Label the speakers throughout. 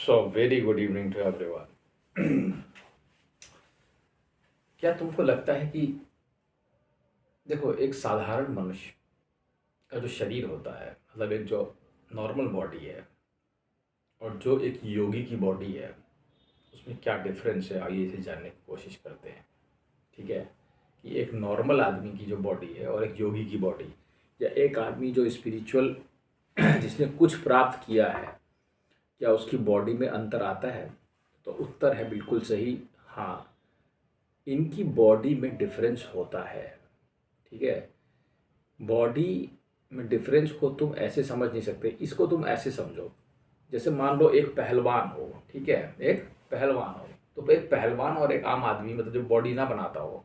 Speaker 1: So, very good evening to everyone. क्या तुमको लगता है कि देखो एक साधारण मनुष्य का जो शरीर होता है मतलब एक जो नॉर्मल बॉडी है और जो एक योगी की बॉडी है उसमें क्या डिफरेंस है, आइए इसे जानने की कोशिश करते हैं। ठीक है कि एक नॉर्मल आदमी की जो बॉडी है और एक योगी की बॉडी या एक आदमी जो स्पिरिचुअल जिसने कुछ प्राप्त किया है, क्या उसकी बॉडी में अंतर आता है? तो उत्तर है बिल्कुल सही, हाँ। इनकी बॉडी में डिफरेंस होता है। ठीक है, बॉडी में डिफरेंस को तुम ऐसे समझ नहीं सकते, इसको तुम ऐसे समझो जैसे मान लो एक पहलवान हो। ठीक है, एक पहलवान हो तो एक पहलवान और एक आम आदमी मतलब जो बॉडी ना बनाता हो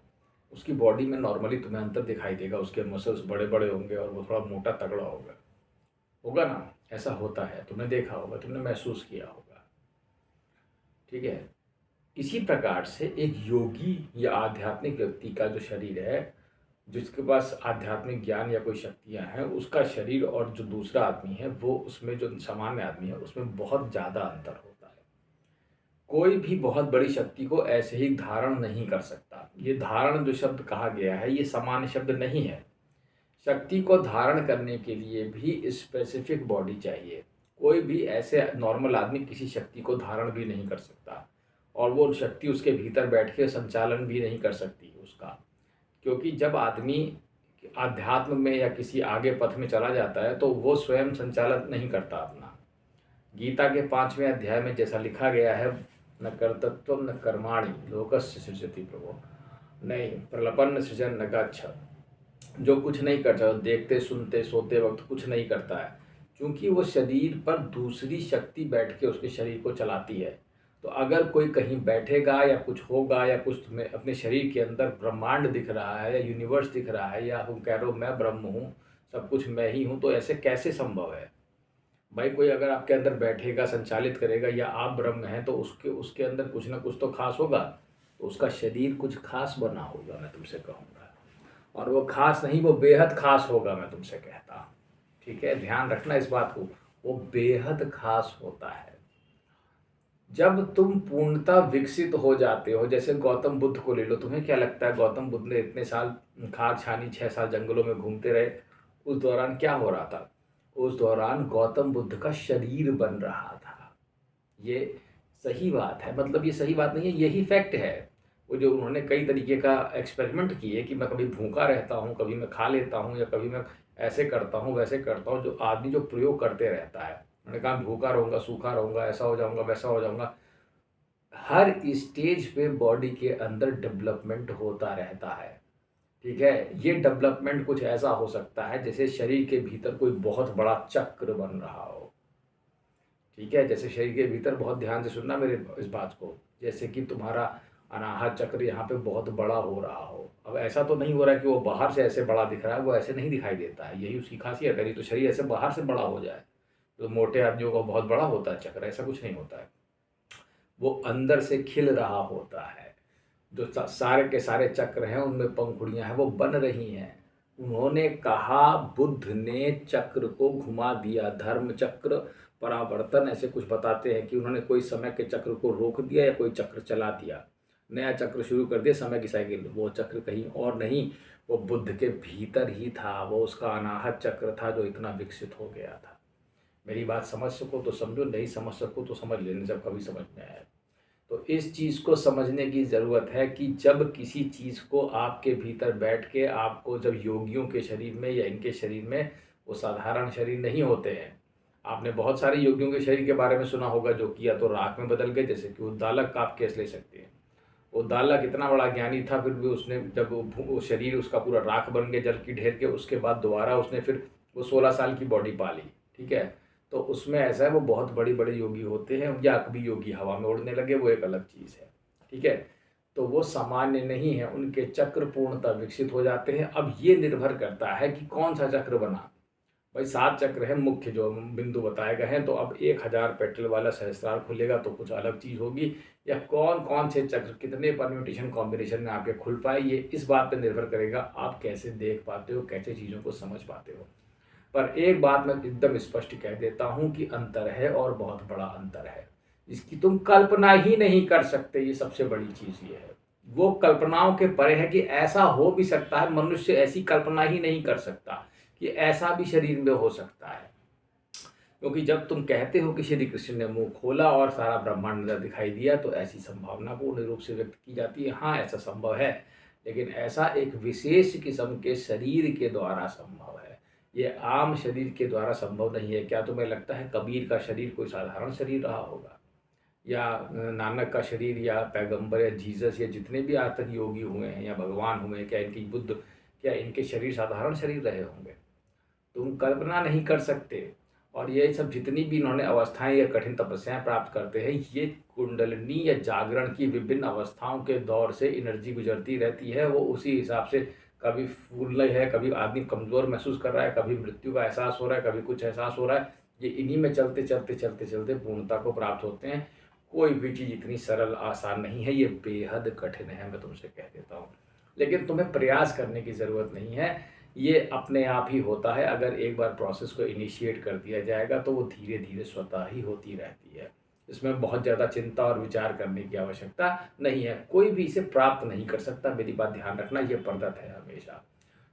Speaker 1: उसकी बॉडी में नॉर्मली तुम्हें अंतर दिखाई देगा। उसके मसल्स बड़े बड़े होंगे और वो थोड़ा मोटा तगड़ा होगा होगा ना। ऐसा होता है, तुमने देखा होगा, तुमने महसूस किया होगा। ठीक है, इसी प्रकार से एक योगी या आध्यात्मिक व्यक्ति का जो शरीर है, जिसके पास आध्यात्मिक ज्ञान या कोई शक्तियाँ हैं, उसका शरीर और जो दूसरा आदमी है वो उसमें जो सामान्य आदमी है उसमें बहुत ज़्यादा अंतर होता है। कोई भी बहुत बड़ी शक्ति को ऐसे ही धारण नहीं कर सकता। ये धारण जो शब्द कहा गया है ये सामान्य शब्द नहीं है। शक्ति को धारण करने के लिए भी स्पेसिफिक बॉडी चाहिए। कोई भी ऐसे नॉर्मल आदमी किसी शक्ति को धारण भी नहीं कर सकता और वो शक्ति उसके भीतर बैठ के संचालन भी नहीं कर सकती उसका। क्योंकि जब आदमी आध्यात्म में या किसी आगे पथ में चला जाता है तो वो स्वयं संचालन नहीं करता अपना। गीता के 5वें अध्याय में जैसा लिखा गया है, न कर्तृत्व न कर्माणि लोकस्य सृजति प्रभो, नहीं प्रलपन्न सृजन न गच्छ। जो कुछ नहीं करता, देखते सुनते सोते वक्त कुछ नहीं करता है, क्योंकि वो शरीर पर दूसरी शक्ति बैठ के उसके शरीर को चलाती है। तो अगर कोई कहीं बैठेगा या कुछ होगा या कुछ तुम्हें अपने शरीर के अंदर ब्रह्मांड दिख रहा है या यूनिवर्स दिख रहा है या तुम कह रहे हो मैं ब्रह्म हूँ, सब कुछ मैं ही हूँ, तो ऐसे कैसे संभव है? भाई कोई अगर आपके अंदर बैठेगा, संचालित करेगा या आप ब्रह्म हैं तो उसके उसके अंदर कुछ ना कुछ तो खास होगा। तो उसका शरीर कुछ खास बना होगा, मैं तुमसे कहूँगा। और वो खास नहीं, वो बेहद खास होगा, मैं तुमसे कहता हूँ। ठीक है, ध्यान रखना इस बात को, वो बेहद खास होता है। जब तुम पूर्णतः विकसित हो जाते हो, जैसे गौतम बुद्ध को ले लो, तुम्हें क्या लगता है गौतम बुद्ध ने इतने साल खाक छानी 6 साल जंगलों में घूमते रहे, उस दौरान क्या हो रहा था? उस दौरान गौतम बुद्ध का शरीर बन रहा था। ये सही बात है, मतलब ये सही बात नहीं है, यही फैक्ट है। वो जो उन्होंने कई तरीके का एक्सपेरिमेंट किए कि मैं कभी भूखा रहता हूँ, कभी मैं खा लेता हूँ या कभी मैं ऐसे करता हूँ वैसे करता हूँ। जो आदमी जो प्रयोग करते रहता है, उन्होंने कहा भूखा रहूँगा, सूखा रहूँगा, ऐसा हो जाऊँगा, वैसा हो जाऊँगा। हर स्टेज पे बॉडी के अंदर डेवलपमेंट होता रहता है। ठीक है, ये डेवलपमेंट कुछ ऐसा हो सकता है जैसे शरीर के भीतर कोई बहुत बड़ा चक्र बन रहा हो। ठीक है, जैसे शरीर के भीतर, बहुत ध्यान से सुनना मेरे इस बात को, जैसे कि तुम्हारा अनाहत चक्र यहाँ पे बहुत बड़ा हो रहा हो। अब ऐसा तो नहीं हो रहा है कि वो बाहर से ऐसे बड़ा दिख रहा है, वो ऐसे नहीं दिखाई देता है, यही उसकी खासियत है। नहीं तो शरीर ऐसे बाहर से बड़ा हो जाए तो मोटे आदमियों का बहुत बड़ा होता है चक्र, ऐसा कुछ नहीं होता है। वो अंदर से खिल रहा होता है। जो सारे के सारे चक्र हैं उनमें पंखुड़ियां हैं, वो बन रही हैं। उन्होंने कहा, बुद्ध ने चक्र को घुमा दिया, धर्म चक्र परावर्तन ऐसे कुछ बताते हैं कि उन्होंने कोई समय के चक्र को रोक दिया या कोई चक्र चला दिया, नया चक्र शुरू कर दिया, समय की साइकिल। वो चक्र कहीं और नहीं, वो बुद्ध के भीतर ही था, वो उसका अनाहत चक्र था जो इतना विकसित हो गया था। मेरी बात समझ सको तो समझो, नहीं समझ सको तो समझ लेने, जब कभी समझ में आए। तो इस चीज़ को समझने की ज़रूरत है कि जब किसी चीज़ को आपके भीतर बैठ के आपको, जब योगियों के शरीर में या इनके शरीर में, वो साधारण शरीर नहीं होते हैं। आपने बहुत सारे योगियों के शरीर के बारे में सुना होगा जो कि या तो राख में बदल गए, जैसे कि उद्दालक का आप केस ले सकते हैं। उद्दालक इतना बड़ा ज्ञानी था, फिर भी उसने जब वो शरीर उसका पूरा राख बन गया जल की ढेर के, उसके बाद दोबारा उसने फिर वो 16 साल की बॉडी पा ली। ठीक है, तो उसमें ऐसा है, वो बहुत बड़े बड़े योगी होते हैं, या कभी योगी हवा में उड़ने लगे, वो एक अलग चीज़ है। ठीक है, तो वो सामान्य नहीं है, उनके चक्र पूर्णतः विकसित हो जाते हैं। अब ये निर्भर करता है कि कौन सा चक्र बना। भाई 7 चक्र है मुख्य जो बिंदु बताए गए हैं, तो अब 1000 पेट्रोल वाला सहस्त्रार खुलेगा तो कुछ अलग चीज़ होगी, या कौन कौन से चक्र कितने परम्यूटेशन कॉम्बिनेशन में आपके खुल पाए, ये इस बात पर निर्भर करेगा आप कैसे देख पाते हो, कैसे चीज़ों को समझ पाते हो। पर एक बात मैं एकदम स्पष्ट कह देता हूँ कि अंतर है और बहुत बड़ा अंतर है। इसकी तुम कल्पना ही नहीं कर सकते। ये सबसे बड़ी चीज़ ये है। वो कल्पनाओं के परे है कि ऐसा हो भी सकता है, मनुष्य ऐसी कल्पना ही नहीं कर सकता कि ऐसा भी शरीर में हो सकता है। क्योंकि जब तुम कहते हो कि श्री कृष्ण ने मुँह खोला और सारा ब्रह्मांड नज़र दिखाई दिया, तो ऐसी संभावना पूर्ण रूप से व्यक्त की जाती है। हाँ, ऐसा संभव है, लेकिन ऐसा एक विशेष किस्म के शरीर के द्वारा संभव है। ये आम शरीर के द्वारा संभव नहीं है। क्या तुम्हें लगता है कबीर का शरीर कोई साधारण शरीर रहा होगा? या नानक का शरीर, या पैगंबर, या जीसस, या जितने भी आज तक योगी हुए हैं या भगवान हुए हैं, क्या इनकी बुद्ध, क्या इनके शरीर साधारण शरीर रहे होंगे? तुम कल्पना नहीं कर सकते। और ये सब जितनी भी इन्होंने अवस्थाएं या कठिन तपस्याएं प्राप्त करते हैं, ये कुंडलिनी या जागरण की विभिन्न अवस्थाओं के दौर से एनर्जी गुजरती रहती है। वो उसी हिसाब से कभी फूल है, कभी आदमी कमज़ोर महसूस कर रहा है, कभी मृत्यु का एहसास हो रहा है, कभी कुछ एहसास हो रहा है। ये इन्हीं में चलते चलते चलते चलते पूर्णता को प्राप्त होते हैं। कोई भी चीज़ इतनी सरल आसान नहीं है, ये बेहद कठिन है, मैं तुमसे कह देता हूँ। लेकिन तुम्हें प्रयास करने की ज़रूरत नहीं है, ये अपने आप ही होता है। अगर एक बार प्रोसेस को इनिशिएट कर दिया जाएगा तो वो धीरे धीरे स्वतः ही होती रहती है। इसमें बहुत ज़्यादा चिंता और विचार करने की आवश्यकता नहीं है। कोई भी इसे प्राप्त नहीं कर सकता, मेरी बात ध्यान रखना, ये प्रदत्त है हमेशा।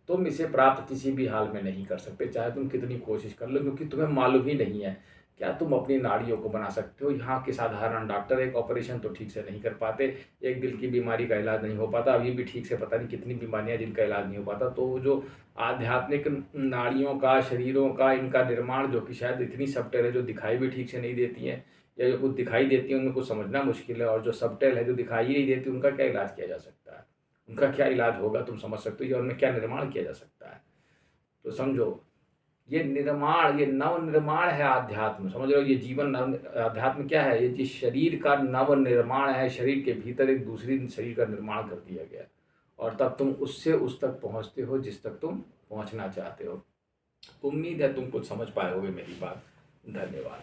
Speaker 1: तुम इसे प्राप्त किसी भी हाल में नहीं कर सकते, चाहे तुम कितनी कोशिश कर लो, क्योंकि तुम्हें मालूम ही नहीं है। क्या तुम अपनी नाड़ियों को बना सकते हो? यहाँ के साधारण डॉक्टर एक ऑपरेशन तो ठीक से नहीं कर पाते, एक दिल की बीमारी का इलाज नहीं हो पाता, अभी भी ठीक से पता नहीं कितनी बीमारियाँ जिनका इलाज नहीं हो पाता। तो जो आध्यात्मिक नाड़ियों का, शरीरों का, इनका निर्माण जो कि शायद इतनी सबटल है, जो दिखाई भी ठीक से नहीं देती हैं, या जो कुछ दिखाई देती हैं उनको कुछ समझना मुश्किल है, और जो सबटल है, जो दिखाई ही नहीं देती, उनका क्या इलाज किया जा सकता है? उनका क्या इलाज होगा तुम समझ सकते हो, या उनमें क्या निर्माण किया जा सकता है? तो समझो, ये निर्माण, ये नव निर्माण है आध्यात्म। समझ रहे हो? ये जीवन नव अध्यात्म क्या है? ये जिस शरीर का नव निर्माण है, शरीर के भीतर एक दूसरी शरीर का निर्माण कर दिया गया, और तब तुम उससे उस तक पहुंचते हो जिस तक तुम पहुंचना चाहते हो। उम्मीद है तुम कुछ समझ पाए होगे मेरी बात। धन्यवाद।